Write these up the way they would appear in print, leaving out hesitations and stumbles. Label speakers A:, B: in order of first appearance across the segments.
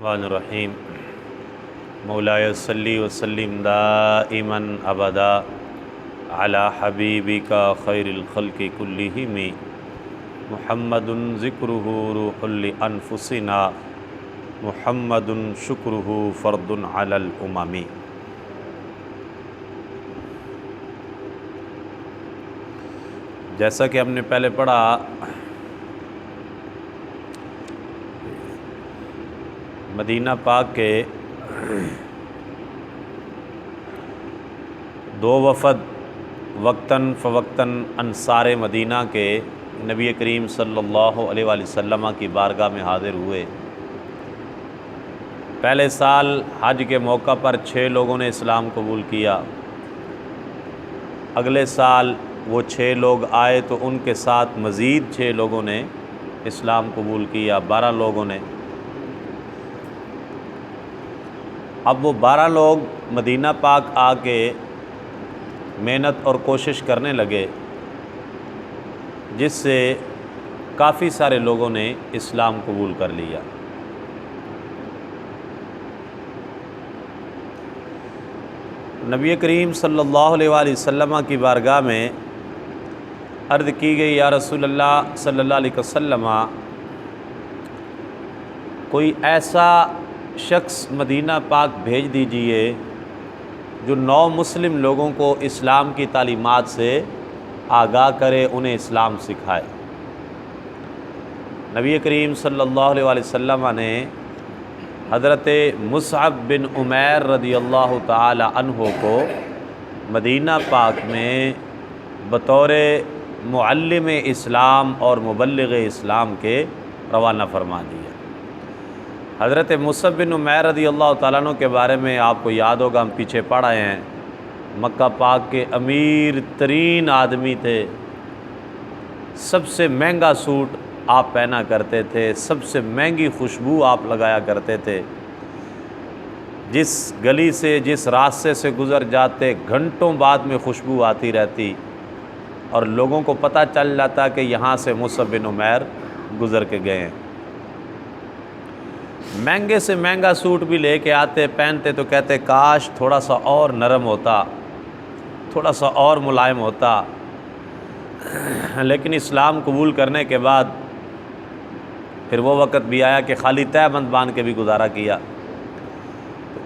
A: الرحمن الرحیم مولاي صلی وسلم دائما ابدا علی حبیبک خیر الخلق کلہم محمد ذکرہ روح لانفسنا محمد شکرہ فرد علی الامم۔ جیسا کہ ہم نے پہلے پڑھا مدینہ پاک کے دو وفد وقتاً فوقتاً انصار مدینہ کے نبی کریم صلی اللہ علیہ وآلہ وسلم کی بارگاہ میں حاضر ہوئے۔ پہلے سال حج کے موقع پر 6 لوگوں نے اسلام قبول کیا۔ اگلے سال وہ 6 لوگ آئے تو ان کے ساتھ مزید 6 لوگوں نے اسلام قبول کیا، 12 لوگوں نے۔ اب وہ 12 لوگ مدینہ پاک آ کے محنت اور کوشش کرنے لگے، جس سے کافی سارے لوگوں نے اسلام قبول کر لیا۔ نبی کریم صلی اللہ علیہ وآلہ وسلم کی بارگاہ میں عرض کی گئی، یا رسول اللہ صلی اللہ علیہ وسلم، کوئی ایسا شخص مدینہ پاک بھیج دیجئے جو 9 مسلم لوگوں کو اسلام کی تعلیمات سے آگاہ کرے، انہیں اسلام سکھائے۔ نبی کریم صلی اللہ علیہ وآلہ وسلم نے حضرت مصعب بن عمیر رضی اللہ تعالی عنہ کو مدینہ پاک میں بطور معلم اسلام اور مبلغ اسلام کے روانہ فرما دیا۔ حضرت مصعب بن عمیر رضی اللہ تعالیٰ عنہ کے بارے میں آپ کو یاد ہوگا، ہم پیچھے پڑھ آئے ہیں، مکہ پاک کے امیر ترین آدمی تھے، سب سے مہنگا سوٹ آپ پہنا کرتے تھے، سب سے مہنگی خوشبو آپ لگایا کرتے تھے، جس گلی سے جس راستے سے گزر جاتے گھنٹوں بعد میں خوشبو آتی رہتی اور لوگوں کو پتہ چل جاتا کہ یہاں سے مصعب بن عمیر گزر کے گئے ہیں۔ مہنگے سے مہنگا سوٹ بھی لے کے آتے، پہنتے تو کہتے کاش تھوڑا سا اور نرم ہوتا، تھوڑا سا اور ملائم ہوتا، لیکن اسلام قبول کرنے کے بعد پھر وہ وقت بھی آیا کہ خالی تہہ بند باندھ کے بھی گزارا کیا۔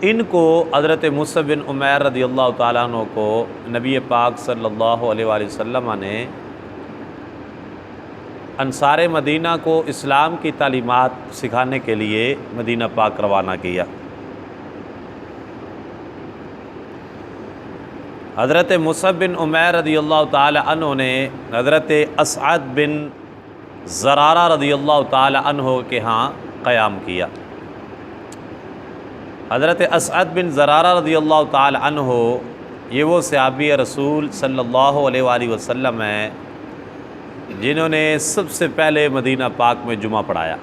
A: ان کو حضرت مصعب بن عمیر رضی اللہ تعالیٰ عنہ کو نبی پاک صلی اللہ علیہ وآلہ وسلم نے انصار مدینہ کو اسلام کی تعلیمات سکھانے کے لیے مدینہ پاک روانہ کیا۔ حضرت مصعب بن عمیر رضی اللہ تعالی عنہ نے حضرت اسعد بن زرارہ رضی اللہ تعالی عنہ کے ہاں قیام کیا۔ حضرت اسعد بن زرارہ رضی اللہ تعالی عنہ یہ وہ صحابی رسول صلی اللہ علیہ وآلہ وسلم ہیں جنہوں نے سب سے پہلے مدینہ پاک میں جمعہ پڑھایا۔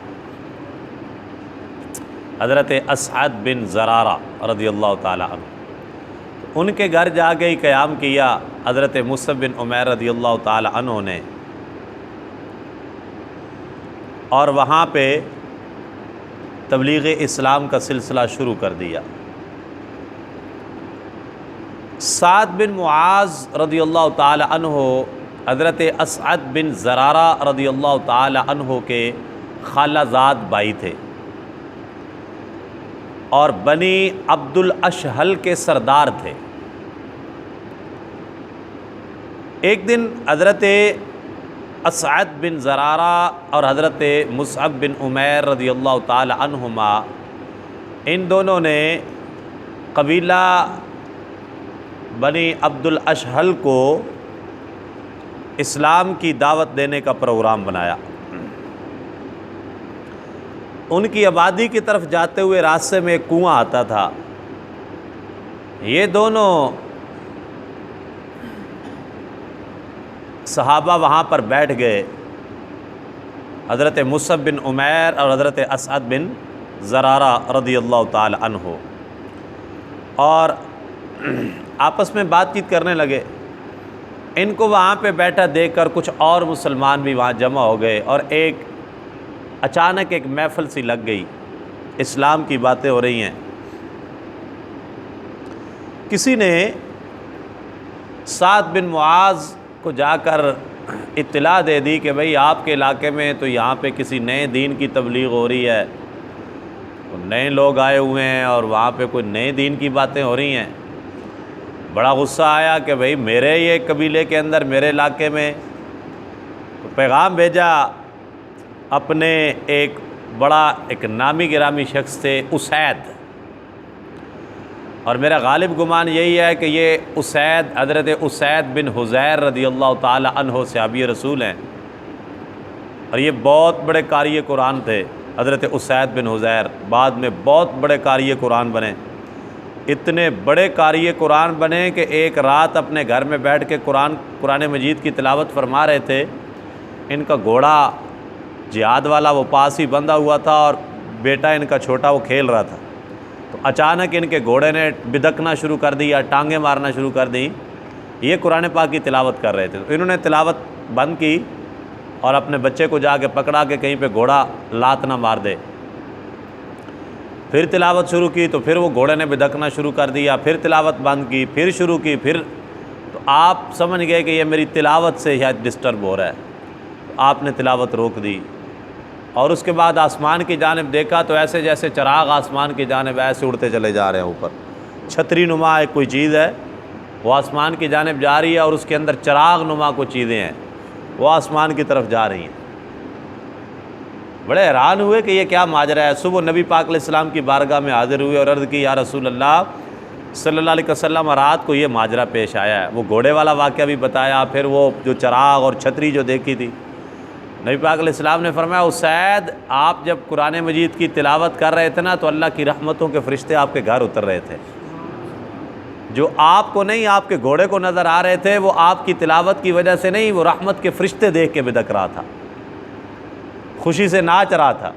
A: حضرت اسعد بن زرارہ رضی اللہ تعالی عنہ، ان کے گھر جا کے ہی قیام کیا حضرت مصعب بن عمیر رضی اللہ تعالی عنہ نے، اور وہاں پہ تبلیغ اسلام کا سلسلہ شروع کر دیا۔ سعد بن معاذ رضی اللہ تعالی عنہ حضرت اسعد بن زرارہ رضی اللہ تعالی عنہ کے خالہ زاد بھائی تھے اور بنی عبد الاشہل کے سردار تھے۔ ایک دن حضرت اسعد بن زرارہ اور حضرت مصعب بن عمیر رضی اللہ تعالی عنہما، ان دونوں نے قبیلہ بنی عبد الاشہل کو اسلام کی دعوت دینے کا پروگرام بنایا۔ ان کی آبادی کی طرف جاتے ہوئے راستے میں ایک کنواں آتا تھا، یہ دونوں صحابہ وہاں پر بیٹھ گئے، حضرت مصعب بن عمیر اور حضرت اسعد بن زرارہ رضی اللہ تعالی عنہ، اور آپس میں بات چیت کرنے لگے۔ ان کو وہاں پہ بیٹھا دیکھ کر کچھ اور مسلمان بھی وہاں جمع ہو گئے، اور اچانک ایک محفل سی لگ گئی۔ اسلام کی باتیں ہو رہی ہیں۔ کسی نے سعد بن معاذ کو جا کر اطلاع دے دی کہ بھئی آپ کے علاقے میں تو یہاں پہ کسی نئے دین کی تبلیغ ہو رہی ہے، نئے لوگ آئے ہوئے ہیں اور وہاں پہ کوئی نئے دین کی باتیں ہو رہی ہیں۔ بڑا غصہ آیا کہ بھئی میرے یہ قبیلے کے اندر، میرے علاقے میں، پیغام بھیجا اپنے ایک نامی گرامی شخص تھے، اسید، اور میرا غالب گمان یہی ہے کہ یہ حضرت اسید بن حضیر رضی اللہ تعالی عنہ صحابی رسول ہیں، اور یہ بہت بڑے قاری قرآن تھے۔ حضرت اسید بن حضیر بعد میں بہت بڑے قاری قرآن بنے، اتنے بڑے قاری قرآن بنے کہ ایک رات اپنے گھر میں بیٹھ کے قرآن مجید کی تلاوت فرما رہے تھے۔ ان کا گھوڑا جہاد والا وہ پاس ہی بندھا ہوا تھا، اور بیٹا ان کا چھوٹا وہ کھیل رہا تھا، تو اچانک ان کے گھوڑے نے بدکنا شروع کر دیا، ٹانگیں مارنا شروع کر دیں۔ یہ قرآن پاک کی تلاوت کر رہے تھے، تو انہوں نے تلاوت بند کی اور اپنے بچے کو جا کے پکڑا کہ کہیں پہ گھوڑا لات نہ مار دے۔ پھر تلاوت شروع کی تو پھر وہ گھوڑے نے بدکنا شروع کر دیا، پھر تلاوت بند کی، پھر شروع کی، پھر تو آپ سمجھ گئے کہ یہ میری تلاوت سے شاید ڈسٹرب ہو رہا ہے، تو آپ نے تلاوت روک دی، اور اس کے بعد آسمان کی جانب دیکھا تو ایسے جیسے چراغ آسمان کی جانب ایسے اڑتے چلے جا رہے ہیں، اوپر چھتری نما ایک کوئی چیز ہے وہ آسمان کی جانب جا رہی ہے، اور اس کے اندر چراغ نما کوئی چیزیں ہیں وہ آسمان کی طرف جا رہی ہیں۔ بڑے حیران ہوئے کہ یہ کیا ماجرا ہے۔ صبح نبی پاک علیہ السلام کی بارگاہ میں حاضر ہوئے اور عرض کی، یا رسول اللہ صلی اللہ علیہ وسلم، رات کو یہ ماجرا پیش آیا ہے۔ وہ گھوڑے والا واقعہ بھی بتایا، پھر وہ جو چراغ اور چھتری جو دیکھی تھی۔ نبی پاک علیہ السلام نے فرمایا، اسید آپ جب قرآن مجید کی تلاوت کر رہے تھے نا تو اللہ کی رحمتوں کے فرشتے آپ کے گھر اتر رہے تھے، جو آپ کو نہیں آپ کے گھوڑے کو نظر آ رہے تھے، وہ آپ کی تلاوت کی وجہ سے نہیں، وہ رحمت کے فرشتے دیکھ کے بدک رہا تھا، خوشی سے ناچ رہا تھا۔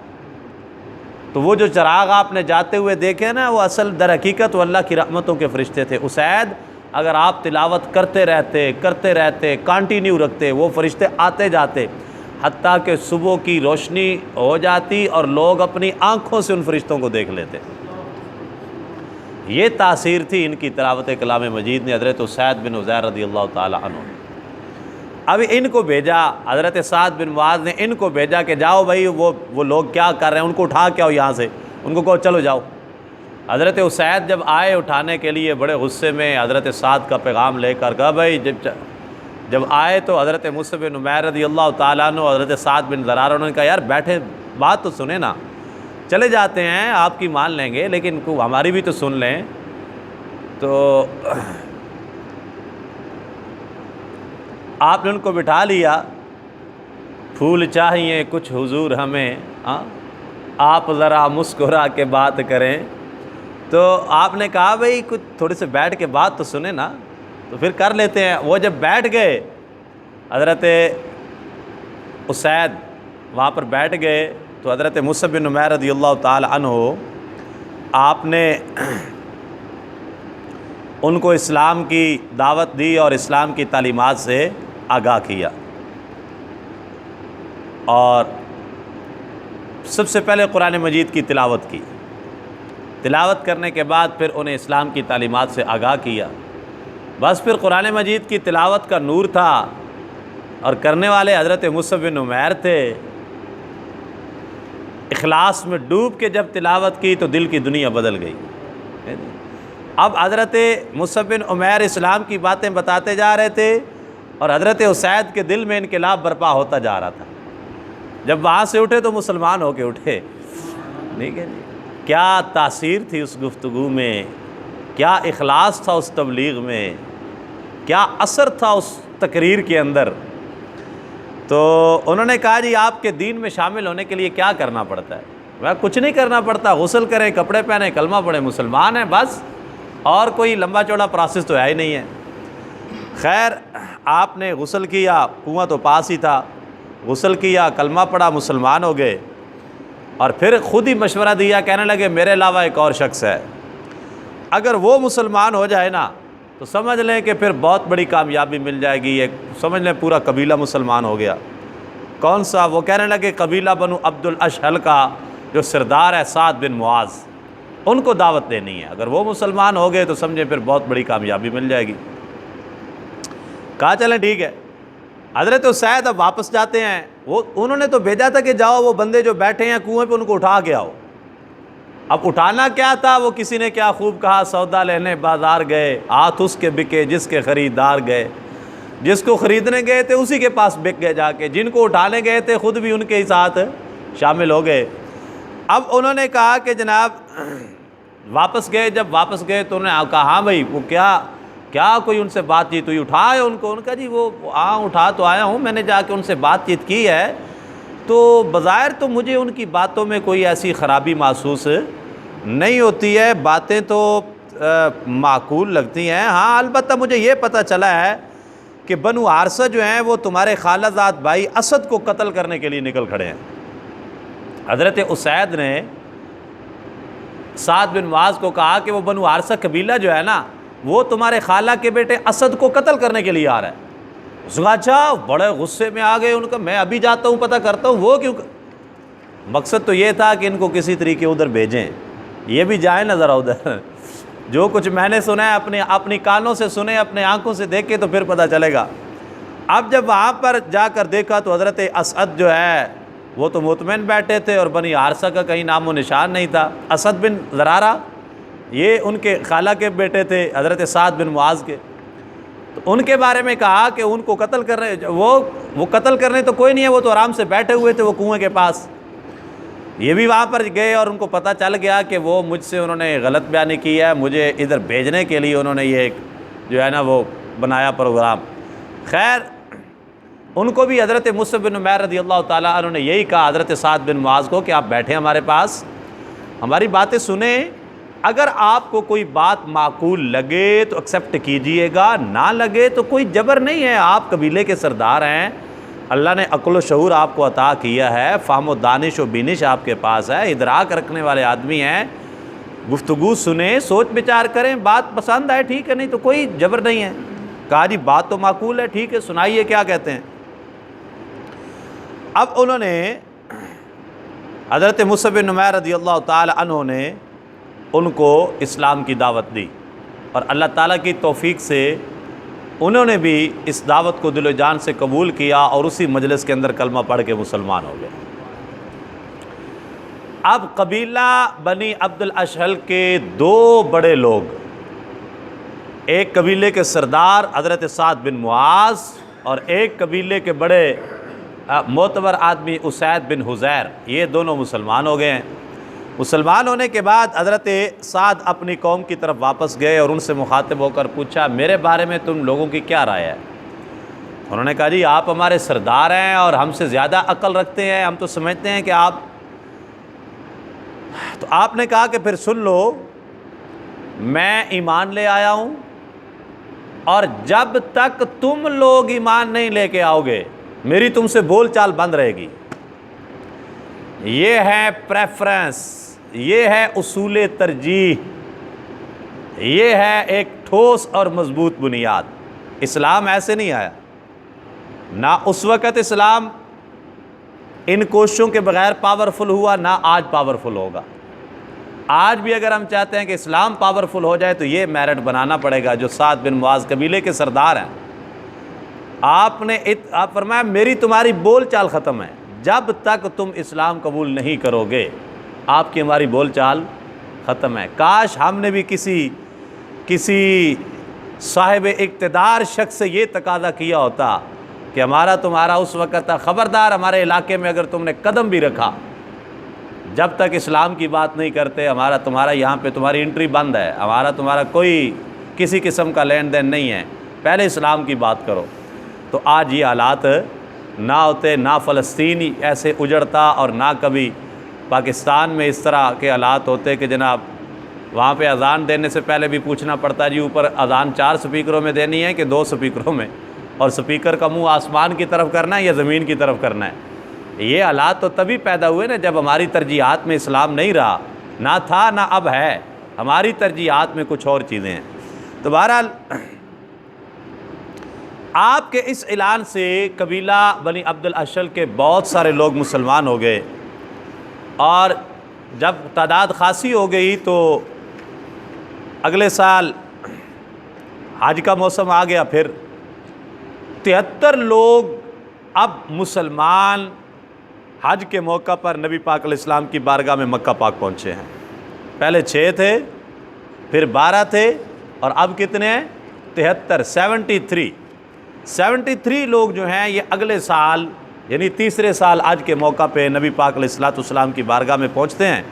A: تو وہ جو چراغ آپ نے جاتے ہوئے دیکھے نا، وہ اصل در حقیقت وہ اللہ کی رحمتوں کے فرشتے تھے۔ اسید اگر آپ تلاوت کرتے رہتے کانٹینیو رکھتے، وہ فرشتے آتے جاتے، حتیٰ کہ صبح کی روشنی ہو جاتی اور لوگ اپنی آنکھوں سے ان فرشتوں کو دیکھ لیتے۔ یہ تاثیر تھی ان کی تلاوت کلام مجید نے حضرت اسید بن حضیر رضی اللہ تعالی عنہ۔ اب ان کو بھیجا، حضرت سعد بن معاذ نے ان کو بھیجا کہ جاؤ بھائی وہ لوگ کیا کر رہے ہیں، ان کو اٹھا کے آؤ یہاں سے، ان کو کہو چلو جاؤ۔ حضرت اسید جب آئے اٹھانے کے لیے بڑے غصے میں، حضرت سعد کا پیغام لے کر کہا بھائی جب آئے تو حضرت مصعب بن عمیر رضی اللہ تعالیٰ عنہ، حضرت سعد بن زرارہ نے کہا یار بیٹھے بات تو سنیں نا، چلے جاتے ہیں آپ کی مان لیں گے لیکن ہماری بھی تو سن لیں۔ تو آپ نے ان کو بٹھا لیا، پھول چاہیے کچھ حضور ہمیں، آپ ذرا مسکرا کے بات کریں۔ تو آپ نے کہا بھئی کچھ تھوڑے سے بیٹھ کے بات تو سنیں نا، تو پھر کر لیتے ہیں۔ وہ جب بیٹھ گئے، حضرت اسید وہاں پر بیٹھ گئے تو حضرت مصعب بن عمیر رضی اللہ تعالی عنہ آپ نے ان کو اسلام کی دعوت دی اور اسلام کی تعلیمات سے آگاہ کیا، اور سب سے پہلے قرآن مجید کی تلاوت کی۔ تلاوت کرنے کے بعد پھر انہیں اسلام کی تعلیمات سے آگاہ کیا۔ بس پھر قرآن مجید کی تلاوت کا نور تھا، اور کرنے والے حضرت مصعب بن عمیر تھے۔ اخلاص میں ڈوب کے جب تلاوت کی تو دل کی دنیا بدل گئی۔ اب حضرت مصعب بن عمیر اسلام کی باتیں بتاتے جا رہے تھے، اور حضرت اسید کے دل میں انقلاب برپا ہوتا جا رہا تھا۔ جب وہاں سے اٹھے تو مسلمان ہو کے اٹھے، ٹھیک ہے جی۔ کیا تاثیر تھی اس گفتگو میں، کیا اخلاص تھا اس تبلیغ میں، کیا اثر تھا اس تقریر کے اندر۔ تو انہوں نے کہا جی آپ کے دین میں شامل ہونے کے لیے کیا کرنا پڑتا ہے؟ وہ کچھ نہیں کرنا پڑتا، غسل کریں، کپڑے پہنیں، کلمہ پڑھیں، مسلمان ہیں بس، اور کوئی لمبا چوڑا پروسیس تو ہے ہی نہیں ہے۔ خیر آپ نے غسل کیا، کنواں تو پاس ہی تھا، غسل کیا، کلمہ پڑھا، مسلمان ہو گئے، اور پھر خود ہی مشورہ دیا، کہنے لگے میرے علاوہ ایک اور شخص ہے، اگر وہ مسلمان ہو جائے نا تو سمجھ لیں کہ پھر بہت بڑی کامیابی مل جائے گی، ایک سمجھ لیں پورا قبیلہ مسلمان ہو گیا۔ کون سا؟ وہ کہنے لگے قبیلہ بنو عبد الاشہل کا جو سردار ہے سعد بن معاذ، ان کو دعوت دینی ہے۔ اگر وہ مسلمان ہو گئے تو سمجھیں پھر بہت بڑی کامیابی مل جائے گی۔ کہا چلیں ٹھیک ہے۔ حضرت اسید اب واپس جاتے ہیں، انہوں نے تو بھیجا تھا کہ جاؤ وہ بندے جو بیٹھے ہیں کنویں پہ ان کو اٹھا کے آؤ۔ اب اٹھانا کیا تھا، وہ کسی نے کیا خوب کہا، سودا لینے بازار گئے، ہاتھ اس کے بکے جس کے خریدار گئے۔ جس کو خریدنے گئے تھے اسی کے پاس بک گئے جا کے، جن کو اٹھانے گئے تھے خود بھی ان کے ہی ساتھ شامل ہو گئے۔ اب انہوں نے کہا کہ جناب واپس گئے، جب واپس گئے تو انہوں نے کہا ہاں بھائی وہ کیا کوئی ان سے بات چیت ہوئی، اٹھائے ان کو؟ ان کا جی وہ ہاں اٹھا تو آیا ہوں، میں نے جا کے ان سے بات چیت کی ہے، تو بظاہر تو مجھے ان کی باتوں میں کوئی ایسی خرابی محسوس نہیں ہوتی ہے، باتیں تو معقول لگتی ہیں۔ ہاں البتہ مجھے یہ پتہ چلا ہے کہ بنو حارثہ جو ہیں وہ تمہارے خالہ زاد بھائی اسد کو قتل کرنے کے لیے نکل کھڑے ہیں۔ حضرت اسید نے سعد بن معاذ کو کہا کہ وہ بنو حارثہ قبیلہ جو ہے نا وہ تمہارے خالہ کے بیٹے اسد کو قتل کرنے کے لیے آ رہا ہے۔ اس نے کہا اچھا، بڑے غصے میں آ گئے، ان کا میں ابھی جاتا ہوں پتہ کرتا ہوں وہ کیوں۔ مقصد تو یہ تھا کہ ان کو کسی طریقے ادھر بھیجیں، یہ بھی جائیں نہ ذرا ادھر۔ جو کچھ میں نے سنا ہے اپنی کانوں سے سنے، اپنے آنکھوں سے دیکھے تو پھر پتہ چلے گا۔ اب جب وہاں پر جا کر دیکھا تو حضرت اسد جو ہے وہ تو مطمئن بیٹھے تھے اور بنی حارثہ کا کہیں نام و نشان نہیں تھا۔ اسد بن زرارہ یہ ان کے خالہ کے بیٹے تھے حضرت سعد بن معاذ کے، تو ان کے بارے میں کہا کہ ان کو قتل کر رہے، وہ قتل کرنے تو کوئی نہیں ہے، وہ تو آرام سے بیٹھے ہوئے تھے وہ کنویں کے پاس۔ یہ بھی وہاں پر گئے اور ان کو پتہ چل گیا کہ وہ مجھ سے انہوں نے غلط بیانی کی ہے، مجھے ادھر بھیجنے کے لیے انہوں نے یہ جو ہے نا وہ بنایا پروگرام۔ خیر ان کو بھی حضرت مصعب بن عمیر رضی اللہ تعالیٰ عنہ نے یہی کہا حضرت سعد بن معاذ کو کہ آپ بیٹھیں ہمارے پاس، ہماری باتیں سنیں، اگر آپ کو کوئی بات معقول لگے تو ایکسیپٹ کیجئے گا، نہ لگے تو کوئی جبر نہیں ہے، آپ قبیلے کے سردار ہیں، اللہ نے عقل و شعور آپ کو عطا کیا ہے، فہم و دانش و بینش آپ کے پاس ہے، ادراک رکھنے والے آدمی ہیں، گفتگو سنیں، سوچ بچار کریں، بات پسند آئے ٹھیک ہے، نہیں تو کوئی جبر نہیں ہے۔ کہا جی بات تو معقول ہے، ٹھیک ہے سنائیے کیا کہتے ہیں۔ اب انہوں نے حضرت مصعب بن عمیر رضی اللہ تعالی عنہ نے ان کو اسلام کی دعوت دی، اور اللہ تعالیٰ کی توفیق سے انہوں نے بھی اس دعوت کو دل و جان سے قبول کیا اور اسی مجلس کے اندر کلمہ پڑھ کے مسلمان ہو گئے۔ اب قبیلہ بنی عبد الاشہل کے دو بڑے لوگ، ایک قبیلے کے سردار حضرت سعد بن معاذ اور ایک قبیلے کے بڑے معتبر آدمی اسید بن حضیر، یہ دونوں مسلمان ہو گئے ہیں۔ مسلمان ہونے کے بعد حضرت سعد اپنی قوم کی طرف واپس گئے اور ان سے مخاطب ہو کر پوچھا میرے بارے میں تم لوگوں کی کیا رائے ہے؟ انہوں نے کہا جی آپ ہمارے سردار ہیں اور ہم سے زیادہ عقل رکھتے ہیں، ہم تو سمجھتے ہیں کہ آپ، تو آپ نے کہا کہ پھر سن لو، میں ایمان لے آیا ہوں اور جب تک تم لوگ ایمان نہیں لے کے آؤ گے میری تم سے بول چال بند رہے گی۔ یہ ہے پریفرنس، یہ ہے اصول ترجیح، یہ ہے ایک ٹھوس اور مضبوط بنیاد۔ اسلام ایسے نہیں آیا، نہ اس وقت اسلام ان کوششوں کے بغیر پاورفل ہوا، نہ آج پاورفل ہوگا۔ آج بھی اگر ہم چاہتے ہیں کہ اسلام پاورفل ہو جائے تو یہ میرٹ بنانا پڑے گا۔ جو سعد بن معاذ قبیلے کے سردار ہیں، آپ فرمایا میری تمہاری بول چال ختم ہے، جب تک تم اسلام قبول نہیں کرو گے آپ کی ہماری بول چال ختم ہے۔ کاش ہم نے بھی کسی صاحب اقتدار شخص سے یہ تقاضا کیا ہوتا کہ ہمارا تمہارا اس وقت تھا خبردار، ہمارے علاقے میں اگر تم نے قدم بھی رکھا جب تک اسلام کی بات نہیں کرتے ہمارا تمہارا یہاں پہ تمہاری انٹری بند ہے، ہمارا تمہارا کوئی کسی قسم کا لین دین نہیں ہے، پہلے اسلام کی بات کرو۔ تو آج یہ حالات نہ ہوتے، نہ فلسطین ایسے اجڑتا اور نہ کبھی پاکستان میں اس طرح کے حالات ہوتے کہ جناب وہاں پہ اذان دینے سے پہلے بھی پوچھنا پڑتا جی اوپر اذان 4 سپیکروں میں دینی ہے کہ 2 سپیکروں میں، اور سپیکر کا منہ آسمان کی طرف کرنا ہے یا زمین کی طرف کرنا ہے۔ یہ حالات تو تبھی پیدا ہوئے نا جب ہماری ترجیحات میں اسلام نہیں رہا، نہ تھا نہ اب ہے، ہماری ترجیحات میں کچھ اور چیزیں ہیں۔ تو بہرحال آپ کے اس اعلان سے قبیلہ بنی عبد الاشہل کے بہت سارے لوگ مسلمان ہو گئے، اور جب تعداد خاصی ہو گئی تو اگلے سال حج کا موسم آ گیا، پھر 73 لوگ اب مسلمان حج کے موقع پر نبی پاک علیہ السلام کی بارگاہ میں مکہ پاک پہنچے ہیں۔ پہلے 6 تھے، پھر 12 تھے، اور اب کتنے ہیں؟ 73 73 لوگ جو ہیں یہ اگلے سال یعنی تیسرے سال حج کے موقع پہ نبی پاک علیہ السلام کی بارگاہ میں پہنچتے ہیں،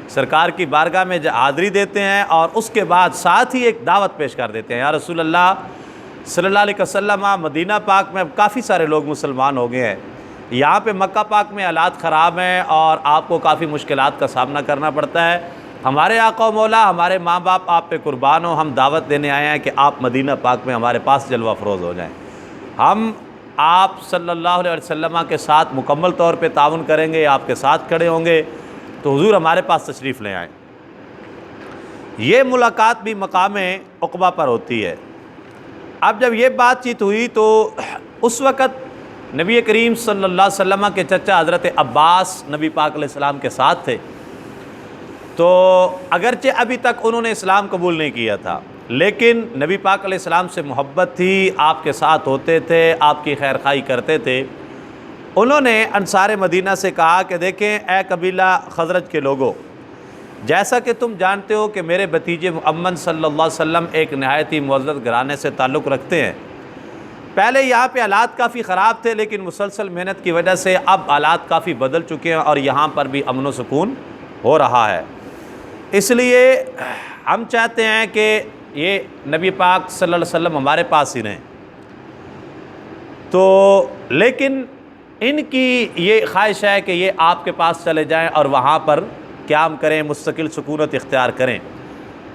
A: سرکار کی بارگاہ میں حاضری دیتے ہیں، اور اس کے بعد ساتھ ہی ایک دعوت پیش کر دیتے ہیں، یا رسول اللہ صلی اللہ علیہ وسلم، مدینہ پاک میں اب کافی سارے لوگ مسلمان ہو گئے ہیں، یہاں پہ مکہ پاک میں حالات خراب ہیں اور آپ کو کافی مشکلات کا سامنا کرنا پڑتا ہے، ہمارے آقا و مولا، ہمارے ماں باپ آپ پہ قربان ہو، ہم دعوت دینے آئے ہیں کہ آپ مدینہ پاک میں ہمارے پاس جلوہ افروز ہو جائیں، ہم آپ صلی اللہ علیہ وسلم کے ساتھ مکمل طور پہ تعاون کریں گے، آپ کے ساتھ کھڑے ہوں گے، تو حضور ہمارے پاس تشریف لے آئیں۔ یہ ملاقات بھی مقام عقبہ پر ہوتی ہے۔ اب جب یہ بات چیت ہوئی تو اس وقت نبی کریم صلی اللہ علیہ وسلم کے چچا حضرت عباس نبی پاک علیہ السلام کے ساتھ تھے، تو اگرچہ ابھی تک انہوں نے اسلام قبول نہیں کیا تھا، لیکن نبی پاک علیہ السلام سے محبت تھی، آپ کے ساتھ ہوتے تھے، آپ کی خیر خواہی کرتے تھے۔ انہوں نے انصار مدینہ سے کہا کہ دیکھیں اے قبیلہ خزرج کے لوگوں، جیسا کہ تم جانتے ہو کہ میرے بھتیجے محمد صلی اللہ علیہ وسلم ایک نہایت ہی معزز گھرانے سے تعلق رکھتے ہیں، پہلے یہاں پہ حالات کافی خراب تھے، لیکن مسلسل محنت کی وجہ سے اب حالات کافی بدل چکے ہیں اور یہاں پر بھی امن و سکون ہو رہا ہے، اس لیے ہم چاہتے ہیں کہ یہ نبی پاک صلی اللہ علیہ وسلم ہمارے پاس ہی رہیں، تو لیکن ان کی یہ خواہش ہے کہ یہ آپ کے پاس چلے جائیں اور وہاں پر قیام کریں، مستقل سکونت اختیار کریں۔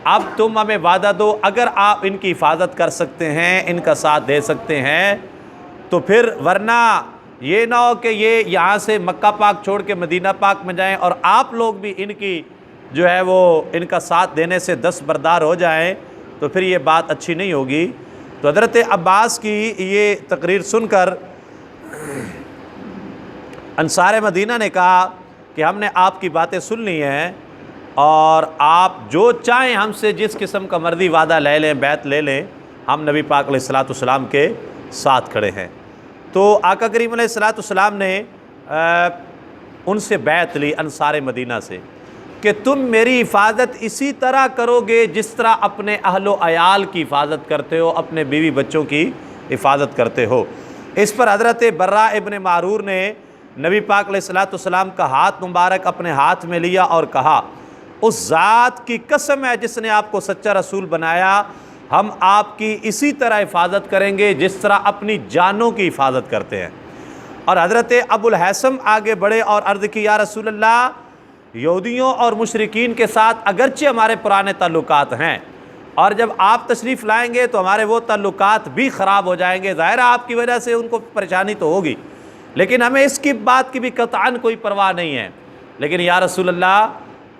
A: اب تم ہمیں وعدہ دو، اگر آپ ان کی حفاظت کر سکتے ہیں، ان کا ساتھ دے سکتے ہیں تو پھر، ورنہ یہ نہ ہو کہ یہ یہاں سے مکہ پاک چھوڑ کے مدینہ پاک میں جائیں اور آپ لوگ بھی ان کی جو ہے وہ ان کا ساتھ دینے سے دستبردار ہو جائیں، تو پھر یہ بات اچھی نہیں ہوگی۔ تو حضرت عباس کی یہ تقریر سن کر انصار مدینہ نے کہا کہ ہم نے آپ کی باتیں سن لی ہیں، اور آپ جو چاہیں ہم سے جس قسم کا مرضی وعدہ لے لیں، بیعت لے لیں، ہم نبی پاک علیہ السلام کے ساتھ کھڑے ہیں۔ تو آقا کریم علیہ السلام نے ان سے بیعت لی انصار مدینہ سے کہ تم میری حفاظت اسی طرح کرو گے جس طرح اپنے اہل و عیال کی حفاظت کرتے ہو، اپنے بیوی بچوں کی حفاظت کرتے ہو۔ اس پر حضرت برا ابن معرور نے نبی پاک علیہ السلام کا ہاتھ مبارک اپنے ہاتھ میں لیا اور کہا، اس ذات کی قسم ہے جس نے آپ کو سچا رسول بنایا، ہم آپ کی اسی طرح حفاظت کریں گے جس طرح اپنی جانوں کی حفاظت کرتے ہیں۔ اور حضرت ابو الحسم آگے بڑھے اور عرض کی، یا رسول اللہ، یہودیوں اور مشرکین کے ساتھ اگرچہ ہمارے پرانے تعلقات ہیں، اور جب آپ تشریف لائیں گے تو ہمارے وہ تعلقات بھی خراب ہو جائیں گے، ظاہر ہے آپ کی وجہ سے ان کو پریشانی تو ہوگی، لیکن ہمیں اس کی بات کی بھی قطعاً کوئی پرواہ نہیں ہے، لیکن یا رسول اللہ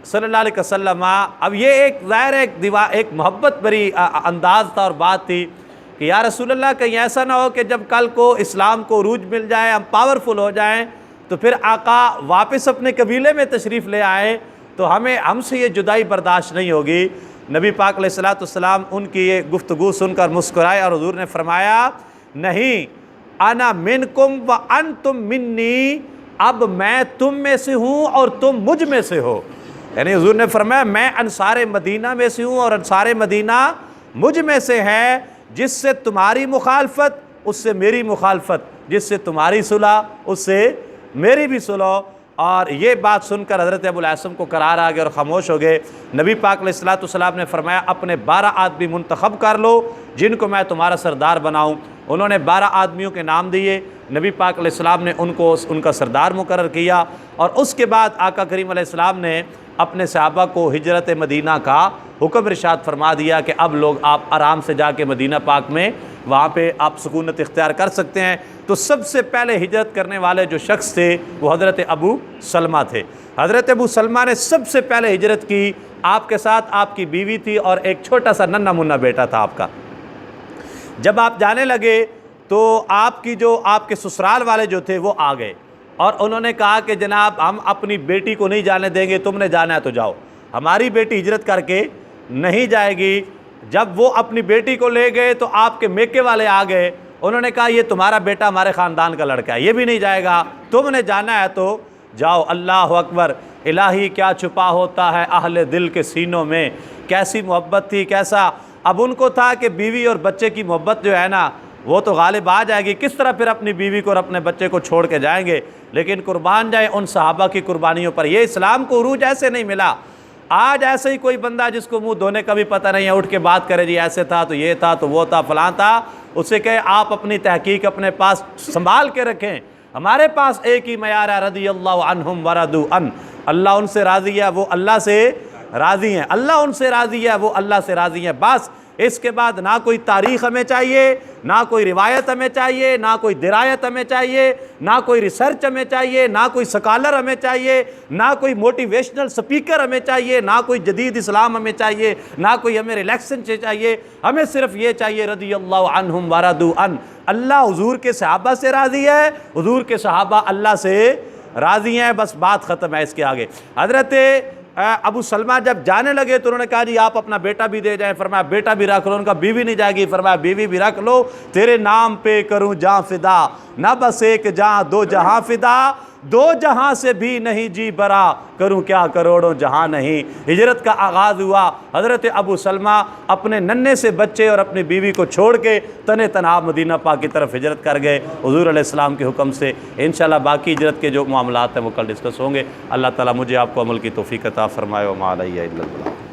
A: صلی اللہ علیہ وسلم، اب یہ ایک ظاہر ایک محبت بری انداز تھا اور بات تھی کہ یا رسول اللہ کہیں ایسا نہ ہو کہ جب کل کو اسلام کو عروج مل جائے، ہم پاورفل ہو جائیں، تو پھر آقا واپس اپنے قبیلے میں تشریف لے آئیں تو ہم سے یہ جدائی برداشت نہیں ہوگی۔ نبی پاک علیہ السلام ان کی یہ گفتگو سن کر مسکرائے اور حضور نے فرمایا، نہیں، انا منکم وانتم منی، اب میں تم میں سے ہوں اور تم مجھ میں سے ہو، یعنی حضور نے فرمایا میں انصار مدینہ میں سے ہوں اور انصار مدینہ مجھ میں سے ہے، جس سے تمہاری مخالفت اس سے میری مخالفت، جس سے تمہاری صلح اس سے میری بھی صلح۔ اور یہ بات سن کر حضرت ابو الحسم کو قرار آ گیا اور خاموش ہو گئے۔ نبی پاک علیہ السلام نے فرمایا، اپنے 12 آدمی منتخب کر لو جن کو میں تمہارا سردار بناؤں۔ انہوں نے 12 آدمیوں کے نام دیے، نبی پاک علیہ السلام نے ان کا سردار مقرر کیا، اور اس کے بعد آقا کریم علیہ السلام نے اپنے صحابہ کو ہجرت مدینہ کا حکم ارشاد فرما دیا کہ اب لوگ آپ آرام سے جا کے مدینہ پاک میں وہاں پہ آپ سکونت اختیار کر سکتے ہیں۔ تو سب سے پہلے ہجرت کرنے والے جو شخص تھے وہ حضرت ابو سلمہ تھے۔ حضرت ابو سلمہ نے سب سے پہلے ہجرت کی، آپ کے ساتھ آپ کی بیوی تھی اور ایک چھوٹا سا ننھا منھا بیٹا تھا آپ کا۔ جب آپ جانے لگے تو آپ کے سسرال والے جو تھے وہ آ گئے اور انہوں نے کہا کہ جناب ہم اپنی بیٹی کو نہیں جانے دیں گے، تم نے جانا ہے تو جاؤ، ہماری بیٹی ہجرت کر کے نہیں جائے گی۔ جب وہ اپنی بیٹی کو لے گئے تو آپ کے میکے والے آ گئے، انہوں نے کہا یہ تمہارا بیٹا ہمارے خاندان کا لڑکا ہے، یہ بھی نہیں جائے گا، تم نے جانا ہے تو جاؤ۔ اللہ اکبر! الہی کیا چھپا ہوتا ہے اہل دل کے سینوں میں، کیسی محبت تھی، کیسا! اب ان کو تھا کہ بیوی اور بچے کی محبت جو ہے نا وہ تو غالب آ جائے گی، کس طرح پھر اپنی بیوی کو اور اپنے بچے کو چھوڑ کے جائیں گے؟ لیکن قربان جائے ان صحابہ کی قربانیوں پر، یہ اسلام کو عروج ایسے نہیں ملا۔ آج ایسے ہی کوئی بندہ جس کو منہ دھونے کا بھی پتہ نہیں ہے اٹھ کے بات کرے جی ایسے تھا تو یہ تھا تو وہ تھا فلاں تھا، اسے کہے آپ اپنی تحقیق اپنے پاس سنبھال کے رکھیں۔ ہمارے پاس ایک ہی معیار ہے، رضی اللہ عنہم ورضوا عنہ، اللہ ان سے راضی ہے، وہ اللہ سے راضی ہیں، اللہ ان سے راضی ہے، وہ اللہ سے راضی ہیں۔ بس اس کے بعد نہ کوئی تاریخ ہمیں چاہیے، نہ کوئی روایت ہمیں چاہیے، نہ کوئی درایت ہمیں چاہیے، نہ کوئی ریسرچ ہمیں چاہیے، نہ کوئی سکالر ہمیں چاہیے، نہ کوئی موٹیویشنل سپیکر ہمیں چاہیے، نہ کوئی جدید اسلام ہمیں چاہیے، نہ کوئی ہمیں ریلیکسن چاہیے۔ ہمیں صرف یہ چاہیے رضی اللہ عنہم ورضوا عنہ، اللہ حضور کے صحابہ سے راضی ہے، حضور کے صحابہ اللہ سے راضی ہیں، بس بات ختم ہے۔ اس کے آگے حضرت ابو سلمہ جب جانے لگے تو انہوں نے کہا جی آپ اپنا بیٹا بھی دے جائیں، فرمایا بیٹا بھی رکھ لو، ان کا بیوی نہیں جائے گی، فرمایا بیوی بھی رکھ لو، تیرے نام پہ کروں جاں فدا، نہ بس ایک جہاں دو جہاں فدا، دو جہاں سے بھی نہیں جی برا، کروں کیا کروڑوں جہاں نہیں۔ ہجرت کا آغاز ہوا، حضرت ابو سلمہ اپنے ننھے سے بچے اور اپنی بیوی کو چھوڑ کے تن تنہا مدینہ پاک کی طرف ہجرت کر گئے حضور علیہ السلام کے حکم سے۔ انشاءاللہ باقی ہجرت کے جو معاملات ہیں وہ کل ڈسکس ہوں گے۔ اللہ تعالیٰ مجھے آپ کو عمل کی توفیق عطا فرمائے، وما علیہ الا البلاغ۔